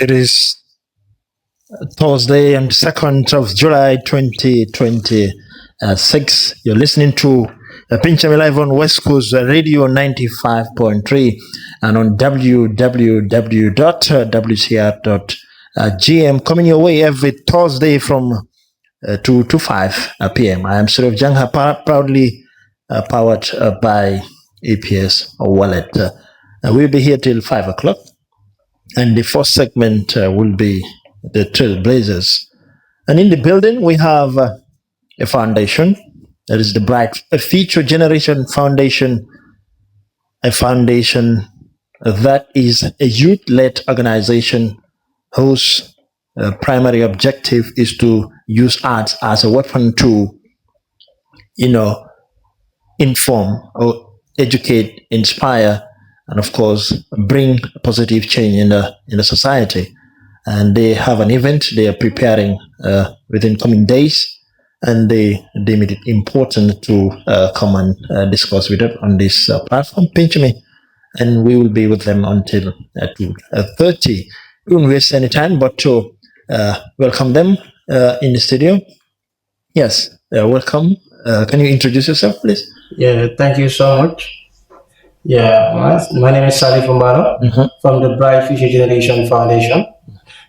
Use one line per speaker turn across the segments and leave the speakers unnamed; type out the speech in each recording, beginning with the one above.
It is Thursday and 2nd of July 2026. You're listening to PENCH Mi Live on West Coast Radio 95.3 and on www.wcr.gm, coming your way every Thursday from 2 to 5 p.m. I am Suraj Jangha, proudly powered by APS Wallet. We'll be here till 5 o'clock. And the first segment will be the Trailblazers. And in the building, we have a foundation. That is the Bright Future Generation Foundation, a foundation that is a youth-led organization whose primary objective is to use arts as a weapon to, inform or educate, inspire, and of course bring positive change in the society. And they have an event they are preparing within coming days, and they deem it important to come and discuss with us on this platform, PENCH Mi, and we will be with them until 2:30. We won't waste any time but to welcome them in the studio. Yes, welcome. Can you introduce yourself, please?
Yeah, thank you so much. Yeah, my name is Mballow from the Bright Future Generation Foundation.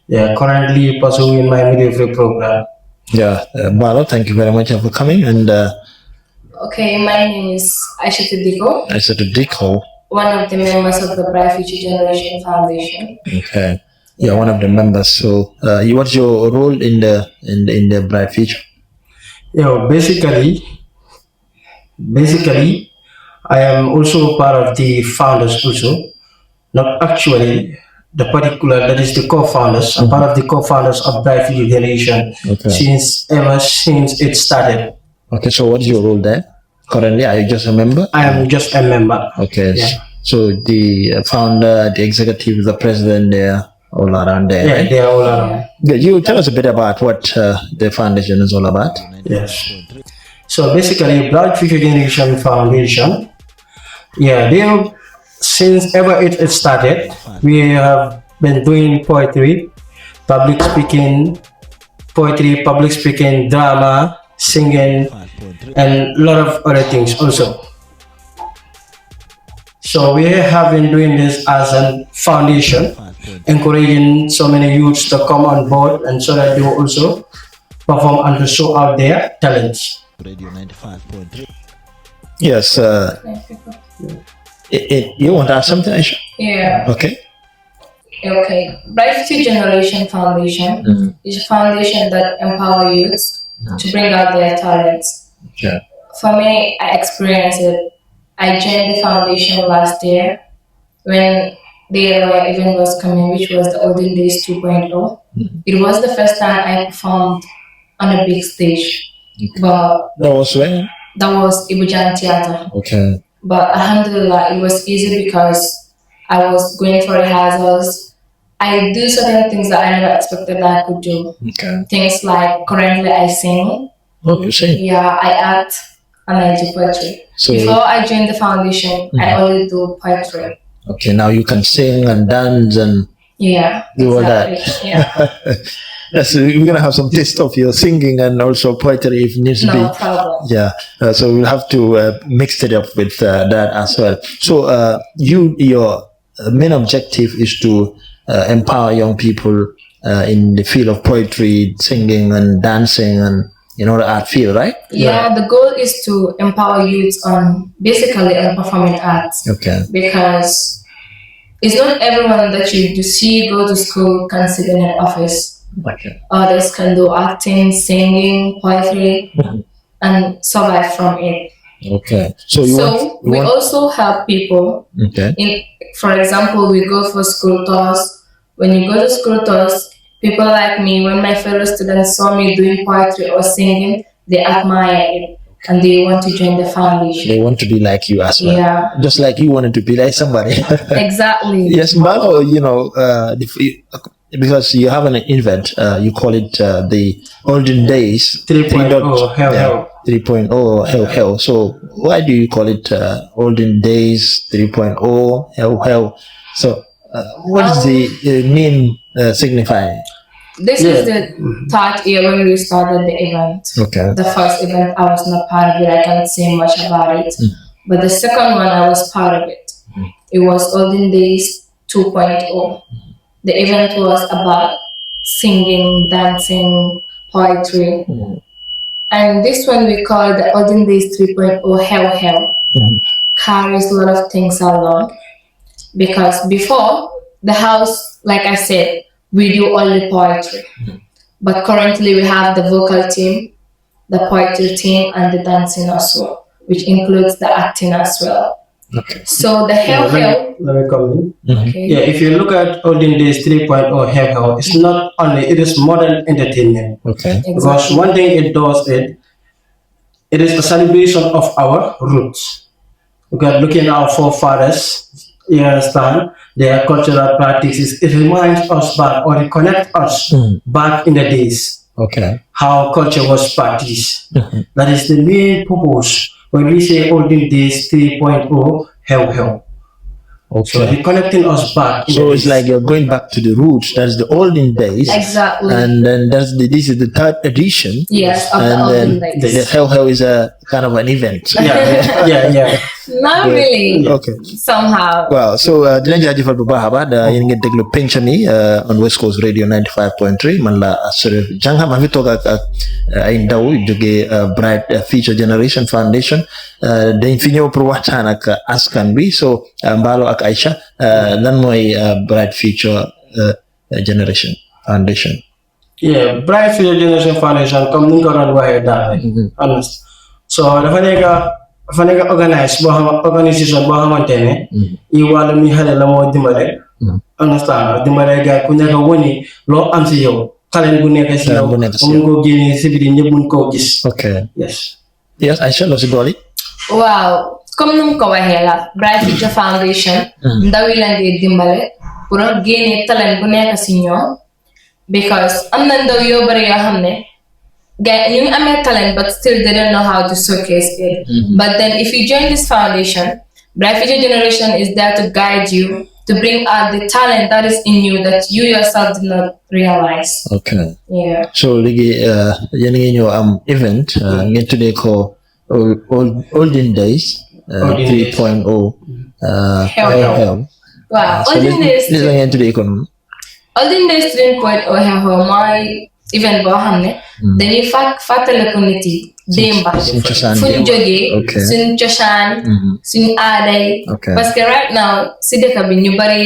Yeah, currently pursuing my midwifery program.
Yeah, Mballow, thank you very much for coming. And
okay, my name is DIKO.
DIKO.
One of the members of the Bright Future Generation Foundation.
Okay, you're one of the members. So, what's your role in the Bright Future?
Yeah, basically, I am also part of the founders also, not actually the particular, that is the co-founders. I'm part of the co-founders of Bright Future Generation since it started.
Okay, so what's your role there? Currently, are you just a member?
I am just a member.
Okay, yeah. So the founder, the executive, the president, they're all around there.
Yeah, right? They are all around.
You tell us a bit about what the foundation is all about.
Yes. So basically, Bright Future Generation Foundation, yeah, they have, since ever it started, we have been doing poetry, public speaking, drama, singing, and a lot of other things also. So we have been doing this as a foundation, encouraging so many youths to come on board and so that they will also perform and to show out their talents.
Radio 95.3. Yes. You want to ask something, Aisha?
Yeah.
Okay.
Okay. Bright Future Generation Foundation is a foundation that empowers youths to bring out their talents.
Yeah.
For me, I experienced it. I joined the foundation last year when the event was coming, which was the Olden Days 2.0. It was the first time I performed on a big stage. But
that was when?
That was Ibujan Theatre.
Okay.
But alhamdulillah, it was easy because I was going for rehearsals. I do certain things that I never expected that I could do.
Okay.
Things like currently I sing.
Oh, you sing?
Yeah, I act and I do poetry. So before I joined the foundation, I only do poetry.
Okay, now you can sing and dance and do all that.
Yeah.
Yes, we're gonna have some taste of your singing and also poetry if needs to be.
No problem.
Yeah, so we'll have to mix it up with that as well. So your main objective is to empower young people in the field of poetry, singing, and dancing, and the art field, right?
Yeah, the goal is to empower youths on performing arts.
Okay.
Because it's not everyone that you see go to school can sit in an office.
Okay.
Others can do acting, singing, poetry, and survive from it.
Okay. So
we also help people.
Okay.
For example, we go for school tours. When you go to school tours, people like me, when my fellow students saw me doing poetry or singing, they admire it and they want to join the foundation.
They want to be like you as well.
Yeah.
Just like you wanted to be like somebody.
Exactly.
Yes, Mballow, because you have an event, you call it the Olden Days
3.0 hell.
3.0 hell. So why do you call it Olden Days 3.0 hell? So what is the main signifying?
This is the third year when we started the event.
Okay.
The first event, I was not part of it. I can't say much about it. But the second one, I was part of it. It was Olden Days 2.0. The event was about singing, dancing, poetry. And this one we call the Olden Days 3.0 Hell. Carries a lot of things along. Because before, the house, like I said, we do only poetry. But currently we have the vocal team, the poetry team, and the dancing as well, which includes the acting as well.
Okay.
So the Hell.
Let me come in.
Okay.
Yeah, if you look at Olden Days 3.0 Hell, it's not only, it is modern entertainment.
Okay.
Because one thing it does, it is a celebration of our roots. Because looking at our forefathers, you understand, their cultural practices, it reminds us back, or it connects us back in the days.
Okay.
How culture was practiced. That is the main purpose when we say Olden Days 3.0 Hell.
Okay.
So they're connecting us back.
So it's like you're going back to the roots. That's the olden days.
Exactly.
And then this is the third edition.
Yes, of the
And
Olden
then
Days.
the Hell is a kind of an event.
Yeah.
Not really.
Okay.
Somehow.
Wow. So dinañ jaajëfal bu baax a baax yéen ngeen déglu Pench Mi on West Coast Radio 95.3 man la Sërif Jangha maa ngi toog ak ay ndaw jógee Bright Future Generation Foundation dañ fi ñëw pour waxtaan ak askan bi so Mballow ak Aisha lan mooy Bright Future Generation Foundation.
Yeah, Bright Future Generation Foundation comme ni nga ko doon waxee daal. So dafa nekk organisation boo xamante ne i wàllu mi xale la moo dimbale understand dimbale gars ku nekk woni loo am si yow talent bu nekk si yow mun koo génnee si biir ñëpp mun koo gis.
Okay.
Yes
Aisha loo si dooli.
Waaw comme ni mu ko waxee la Bright Future Foundation ndaw yi la ngee dimbale pour génne talent bu nekk si ñoom because am na ndaw yoo bari yoo xam ne you have talent, but still they don't know how to showcase it. But then if you join this foundation, Bright Future Generation is there to guide you, to bring out the talent that is in you that you yourself did not realize.
Okay.
Yeah.
So ligi yéen ngi ñëw event ngeen tuddee ko Olden Days 3.0 Hell.
Wow.
So
Olden Days.
This la ngeen tuddee ko noonu.
Olden Days 3.0 Hell mooy event boo xam ne dañuy fàttaliku nit yi démba fuñ jógee suñ cosaan suñ aaday parce que right now si dëkk bi ñu bari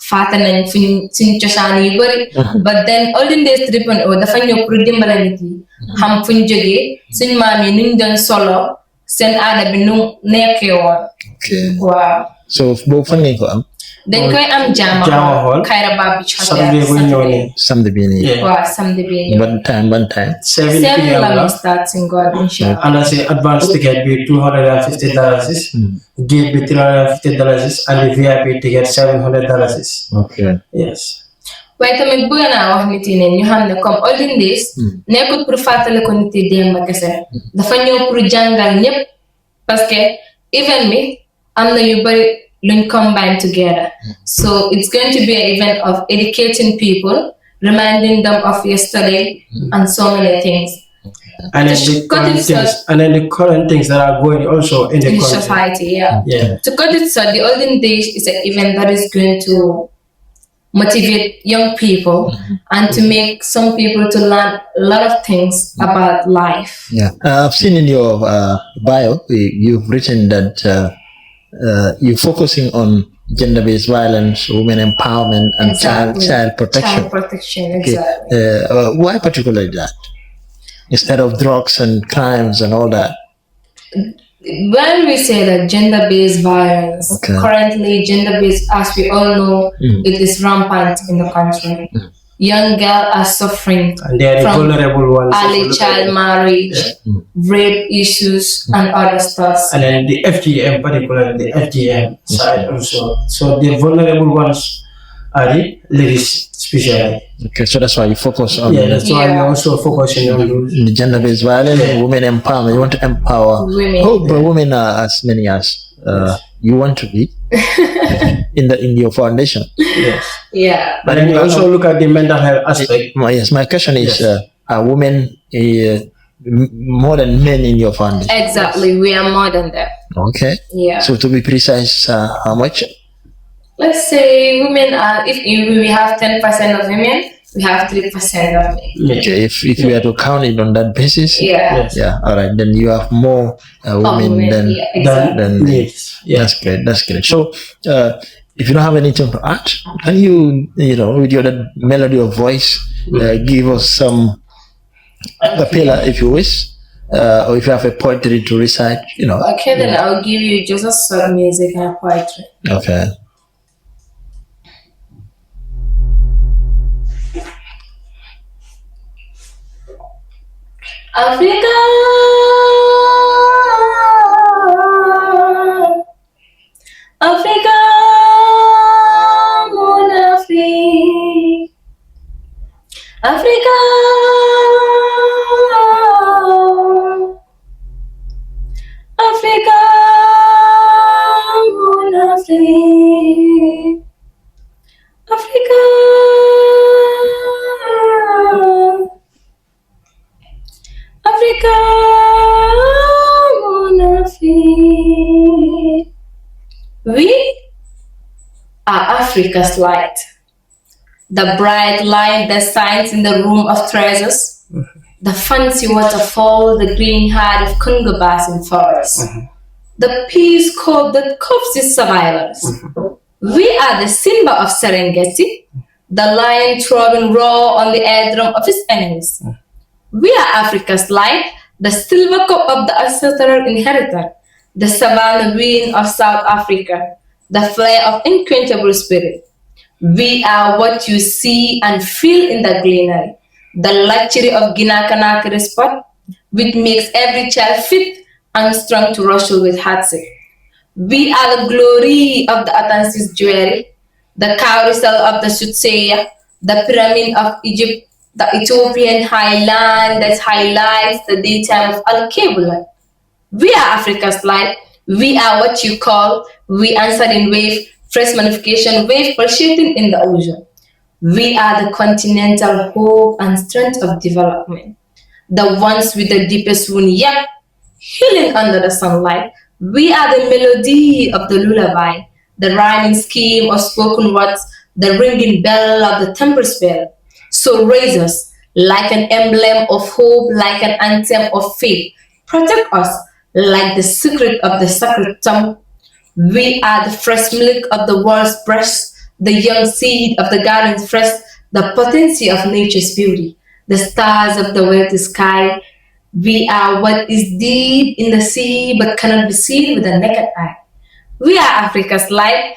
fàtte nañ suñ cosaan yu bari but then Olden Days 3.0 dafa ñëw pour dimbale nit yi xam fuñ jógee suñ maam yi nuñ doon solo seen aada bi nu nekkee woon. Waaw.
So boobu fan ngeen ko am.
dañ koy am Jama Hall Kairaba Beach Hotel
samedi bii nii.
Waaw samedi bii nii.
Ban time.
7 p.m.
la start in God inshallah.
And I say advance ticket be $250, gate be $350, and the VIP ticket $700.
Okay.
Yes.
waaye tamit bëgg naa wax nit yi ne ñu xam ne comme Olden Days nekkul pour fàttali ko nit yi démb kese dafa ñëw pour jàngal ñëpp parce que event bi am na yu bari luñ combine together. So it's going to be an event of educating people, reminding them of yesterday and so many things.
And then the current things that are going also in the
society, yeah. To cut it short, the Olden Days is an event that is going to motivate young people and to make some people to learn a lot of things about life.
Yeah, I've seen in your bio, you've written that you're focusing on gender-based violence, women empowerment, and child protection.
Child protection, exactly.
Why particularly that? Instead of drugs and crimes and all that?
When we say that gender-based violence, currently gender-based, as we all know, it is rampant in the country. Young girls are suffering
and they are the vulnerable ones.
Early child marriage, rape issues, and other stuff.
And then the FGM, particularly the FGM side also. So the vulnerable ones are the ladies, especially.
Okay, so that's why you focus on.
Yeah, that's why we're also focusing on
the gender-based violence, women empowerment. You want to empower
women.
But women are as many as you want to be in your foundation.
Yes.
Yeah.
But then you also look at the mental health aspect.
Yes, my question is: are women more than men in your foundation?
Exactly, we are more than that.
Okay.
Yeah.
So to be precise, how much?
Let's say women are, if we have 10% of women, we have 3% of men.
Okay, if we are to count it on that basis,
Yeah.
yeah, all right, then you have more women than men.
Yes. Yeah.
That's great. That's great. So, if you don't have anything to add, can you, with your that melody of voice, give us some cappella if you wish, or if you have a poetry to recite,
Okay, then I'll give you just a song music and poetry.
Okay.
Africa, Africa, mon Afrique, Africa, Africa, mon Afrique, Africa. Africa, mon Afrique. We are Africa's light, the bright light that shines in the room of treasures, the fancy waterfall, the green heart of Congo Basin forest, the peace corps that copes its survivors. We are the symbol of Serengeti, the lion throbbing raw on the eardrum of its enemies. We are Africa's light, the silver cup of the ancestral inheritor, the savannah wind of South Africa, the flare of unquenchable spirit. We are what you see and feel in the greenery, the luxury of Guinea-Conakry spot, which makes every child fit and strong to rustle with heartsick. We are the glory of the Atansis jewelry, the carousel of the Soothsayer, the pyramid of Egypt, the Ethiopian highland that highlights the daytime of Al-Kabula. We are Africa's light. We are what you call, we answered in wave, fresh magnification, wave pulsating in the ocean. We are the continental hope and strength of development. The ones with the deepest wound yet, healing under the sunlight. We are the melody of the lullaby, the rhyming scheme of spoken words, the ringing bell of the temple spell. So raise us like an emblem of hope, like an anthem of faith. Protect us like the secret of the sacred tongue. We are the fresh milk of the world's breast, the young seed of the garden's fresh, the potency of nature's beauty, the stars of the wealthy sky. We are what is deep in the sea but cannot be seen with the naked eye. We are Africa's light,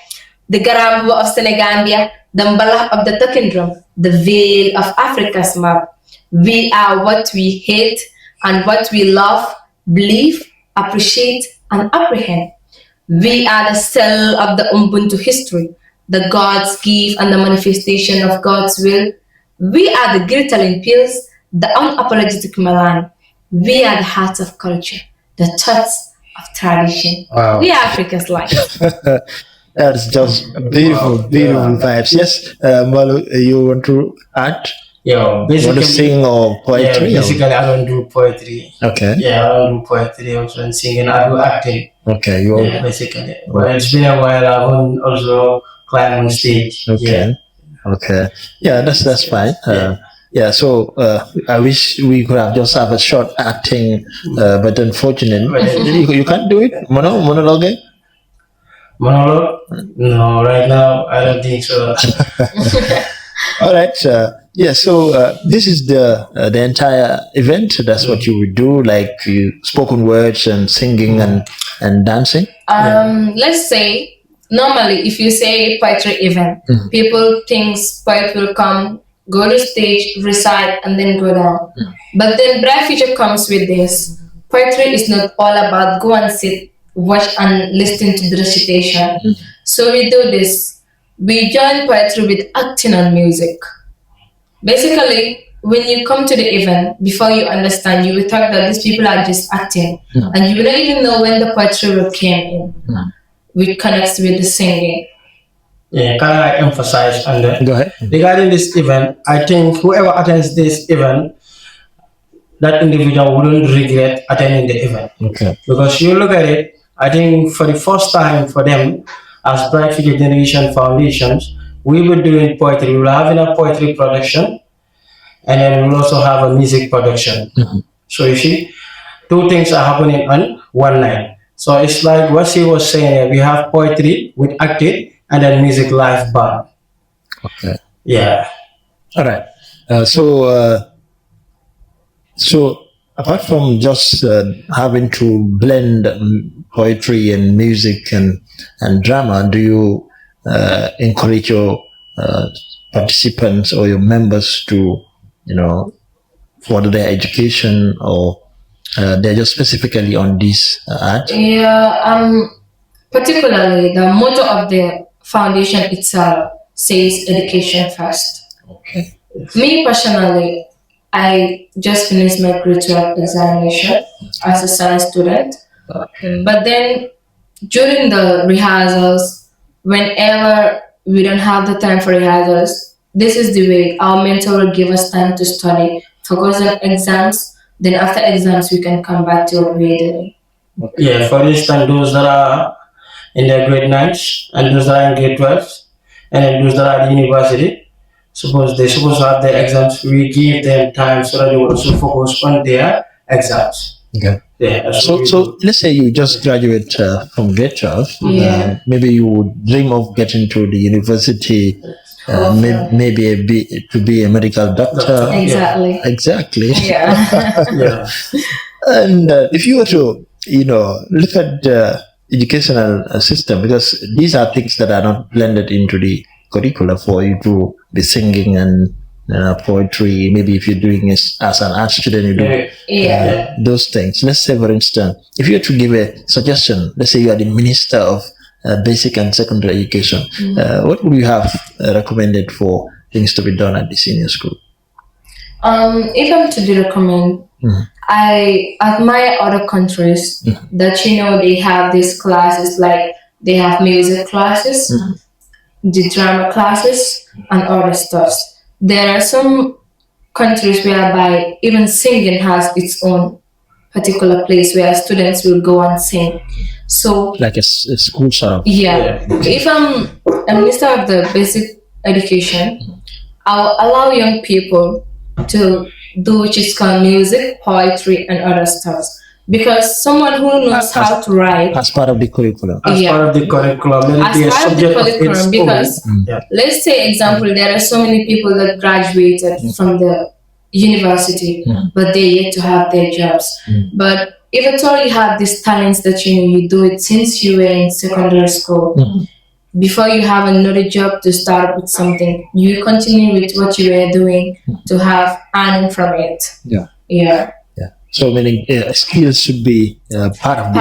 the Garambo of Senegambia, the Mballow of the talking drum, the veil of Africa's map. We are what we hate and what we love, believe, appreciate, and apprehend. We are the cell of the Ubuntu history, the God's gift and the manifestation of God's will. We are the glittering pills, the unapologetic Milan. We are the heart of culture, the thoughts of tradition.
Wow.
We are Africa's light.
That's just beautiful, beautiful vibes. Yes, Mballow, you want to add?
Yeah,
You want
basically.
to sing or poetry?
Yeah, basically, I don't do poetry.
Okay.
Yeah, I don't do poetry. Also, and singing. I do acting.
Okay.
Yeah, basically. But it's been a while. I haven't also climbed on stage.
Okay.
Yeah.
Okay. Yeah, that's fine. Yeah. So I wish we could have just have a short acting, but unfortunately, you can't do it. Monologue.
Monologue? No, right now I don't think so.
All right. Yeah. So this is the entire event. That's what you would do, like spoken words and singing and dancing.
Let's say normally if you say poetry event, people think poet will come, go to stage, recite, and then go down. But then bright future comes with this. Poetry is not all about go and sit, watch and listen to the recitation. So we do this. We join poetry with acting and music. Basically, when you come to the event, before you understand, you will think that these people are just acting. And you will not even know when the poetry will came in. which connects with the singing.
Yeah, can I emphasize on that?
Go ahead.
Regarding this event, I think whoever attends this event, that individual wouldn't regret attending the event.
Okay.
Because you look at it, I think for the first time for them, as Bright Future Generation Foundations, we were doing poetry. We were having a poetry production, and then we'll also have a music production. So you see, two things are happening on one night. So it's like what she was saying, we have poetry with acting and then music live band.
Okay.
Yeah.
All right. So apart from just having to blend poetry and music and drama, do you encourage your participants or your members to, further their education, or they're just specifically on this art?
Yeah, particularly the motto of the foundation itself says education first.
Okay.
Me personally, I just finished my grade 12 examination as a science student. But then during the rehearsals, whenever we don't have the time for rehearsals, this is the way our mentor will give us time to study, focus on exams. Then after exams, we can come back to what we're doing.
Yeah, for instance, those that are in their grade 9s and those that are in grade 12s and then those that are at university, they're supposed to have their exams, we give them time so that they will also focus on their exams.
Okay.
Yeah.
So let's say you just graduate from grade 12.
Yeah.
Maybe you would dream of getting to the university, maybe to be a medical doctor.
Exactly.
Exactly.
Yeah.
Yeah.
And if you were to, look at the educational system, because these are things that are not blended into the curricula for you to be singing and poetry. Maybe if you're doing it as an art student, you do
Yeah.
those things. Let's say, for instance, if you were to give a suggestion, let's say you are the minister of basic and secondary education, what would you have recommended for things to be done at the senior school?
If I'm to recommend, I admire other countries that they have these classes, like they have music classes, the drama classes, and other stuffs. There are some countries whereby even singing has its own particular place where students will go and sing. So,
Like a school sort of.
yeah. If I'm a minister of the basic education, I'll allow young people to do which is called music, poetry, and other stuff. Because someone who knows how to write,
As part of the curriculum.
As part of the curriculum, let it be a
as part of the
subject of its
curriculum,
own.
because
Yeah.
let's say example, there are so many people that graduated from the university, but they yet to have their jobs. But if at all you have these talents that you do it since you were in secondary school, before you have another job to start with something, you continue with what you were doing to have earning from it. Yeah.
So meaning skills should be part of the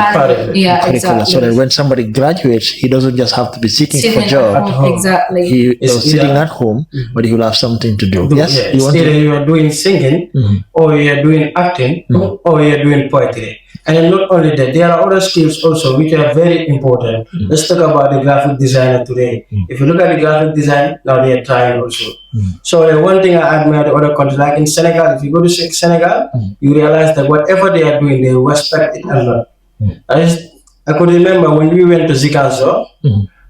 Yeah,
curriculum,
exactly.
so that when somebody graduates, he doesn't just have to be sitting for
Sitting
job.
at home, exactly.
He
It's
was sitting
either-
at home, but he will have something to do.
Yeah,
Yes, you
it's
want
either
to.
you are doing singing, or you are doing acting, or you are doing poetry. And then not only that, there are other skills also which are very important. Let's talk about the graphic designer today. If you look at the graphic design, now they are trying also. So the one thing I admire the other countries, like in Senegal, if you go to Senegal, you realize that whatever they are doing, they respect it a lot. I could remember when we went to Ziguinchor,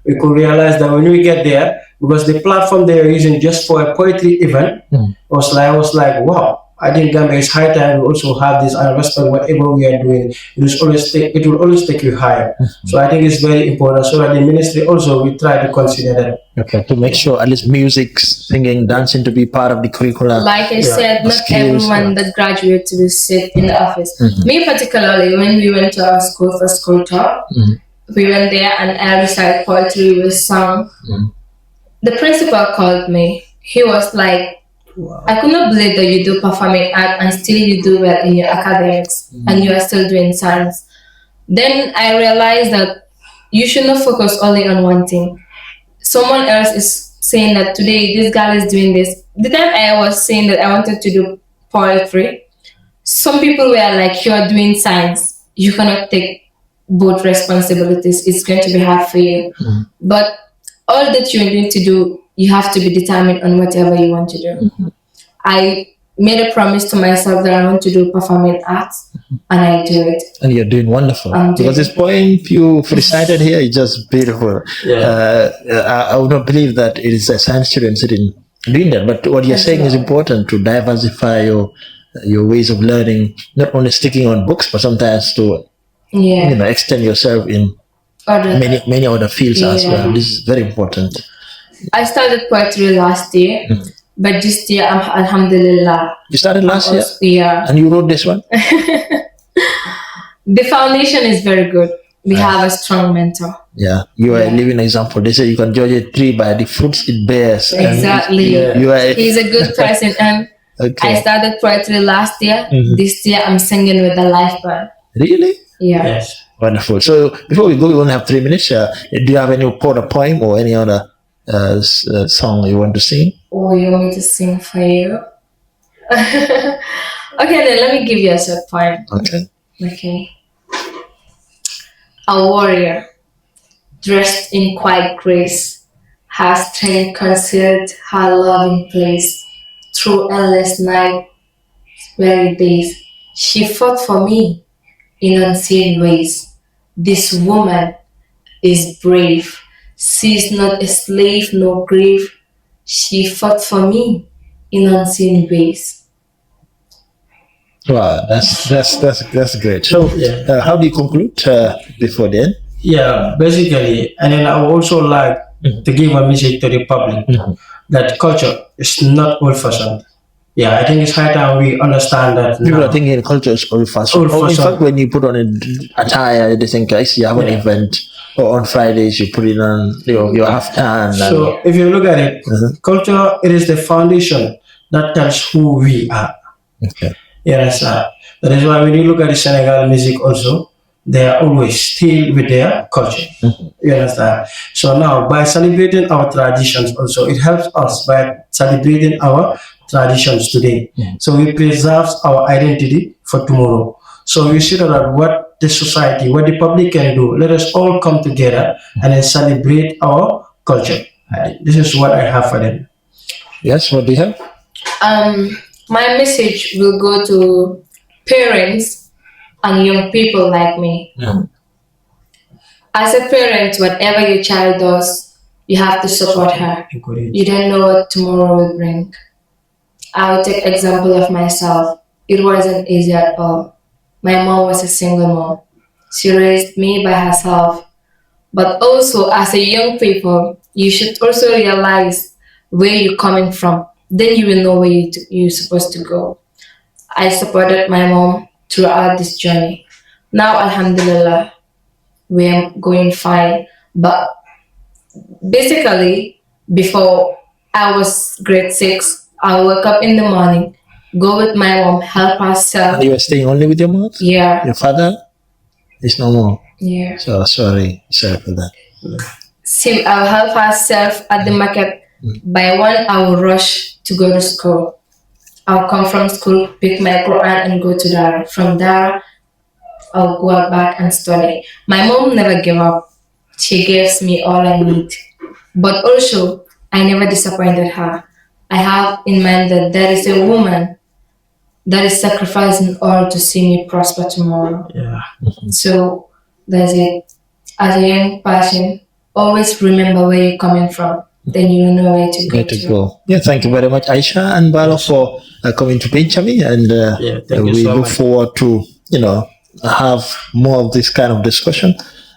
we could realize that when we get there, because the platform they are using just for a poetry event, I was like, wow. I think Gambia is high time we also have this and respect whatever we are doing. It will always take you higher. So I think it's very important. So that the ministry also will try to consider that.
Okay, to make sure at least music, singing, dancing to be part of the curriculum.
Like I said, not
Skills,
everyone that graduates will sit in the office. Me particularly, when we went to our school for school talk, we went there and I recited poetry with song. The principal called me. He was like, I could not believe that you do performing art and still you do well in your academics and you are still doing science. Then I realized that you should not focus only on one thing. Someone else is saying that today this girl is doing this. The time I was saying that I wanted to do poetry, some people were like, you are doing science. You cannot take both responsibilities, it's going to be hard for you. But all that you're going to do, you have to be determined on whatever you want to do. I made a promise to myself that I want to do performing arts, and I do it. And
you're doing wonderful. Because this poem you've recited here is just beautiful. I would not believe that it is a science student sitting doing that, but what you're saying is important, to diversify your ways of learning, not only sticking on books, but sometimes to extend yourself in many other fields as well. This is very important.
I started poetry last year, but this year, alhamdulillah.
You started last year?
Yeah.
And you wrote this one?
The foundation is very good. We have a strong mentor.
Yeah, you are a living example. They say you can judge a tree by the fruits it bears.
Exactly. He's a good person. And I started poetry last year. This year, I'm singing with the live band.
Really?
Yeah.
Yes.
Wonderful. So before we go, we only have 3 minutes. Do you have any poem or any other song you want to sing?
Oh, you want me to sing for you? Okay, then let me give you a short poem. Okay. A warrior, dressed in quiet grace, her strength concealed, her love in place. Through endless night, weary days, she fought for me in unseen ways. This woman is brave. She's not a slave nor grave. She fought for me in unseen ways.
Wow, that's great. So, how do you conclude before then?
Yeah, basically, and then I would also like to give a message to the public that culture is not old-fashioned. Yeah, I think it's high time we understand that.
People are thinking culture is old-fashioned. In fact, when you put on an attire, they think, I see you have an event, or on Fridays you put it on your afghan.
So, if you look at it, culture, it is the foundation that tells who we are.
Okay.
Yes, that is why when you look at the Senegal music also, they are always still with their culture. You understand? So now, by celebrating our traditions also, it helps us by celebrating our traditions today. So we preserve our identity for tomorrow. So we see that what the society, what the public can do, let us all come together and then celebrate our culture. This is what I have for them.
Yes, what do you have?
My message will go to parents and young people like me. As a parent, whatever your child does, you have to support her. You don't know what tomorrow will bring. I will take example of myself. It wasn't easy at all. My mom was a single mom. She raised me by herself. But also, as a young people, you should also realize where you're coming from. Then you will know where you're supposed to go. I supported my mom throughout this journey. Now, alhamdulillah, we're going fine. But basically, before I was grade 6, I woke up in the morning, go with my mom, help herself.
And you were staying only with your mom?
Yeah.
Your father is no more?
Yeah.
So sorry for that.
See, I'll help herself at the market. By 1, I will rush to go to school. I'll come from school, pick my Quran and go to Dara. From Dara, I'll go back and study. My mom never gave up. She gives me all I need. But also, I never disappointed her. I have in mind that there is a woman that is sacrificing all to see me prosper tomorrow.
Yeah.
So, that's it. As a young person, always remember where you're coming from. Then you know where to go.
Yeah, thank you very much, Aisha and Mballow, for coming to PENCH Mi, and we look forward to have more of this kind of discussion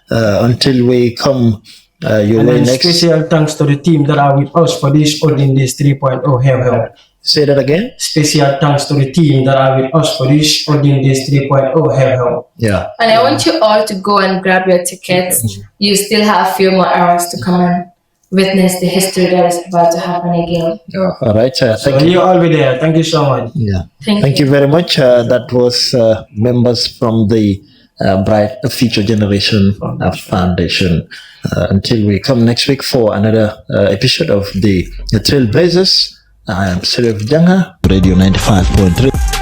until we come your way next.
Special thanks to the team that are with us for this Olden Days 3.0 help.
Say that again.
Special thanks to the team that are with us for this Olden Days 3.0 help.
Yeah.
And I want you all to go and grab your tickets. You still have a few more hours to come and witness the history that is about to happen again.
All right.
Thank you. All be there. Thank you so much.
Yeah. Thank you very much. That was members from the Bright Future Generation Foundation. Until we come next week for another episode of the Trailblazers, I am Salif Janga, Radio 95.3.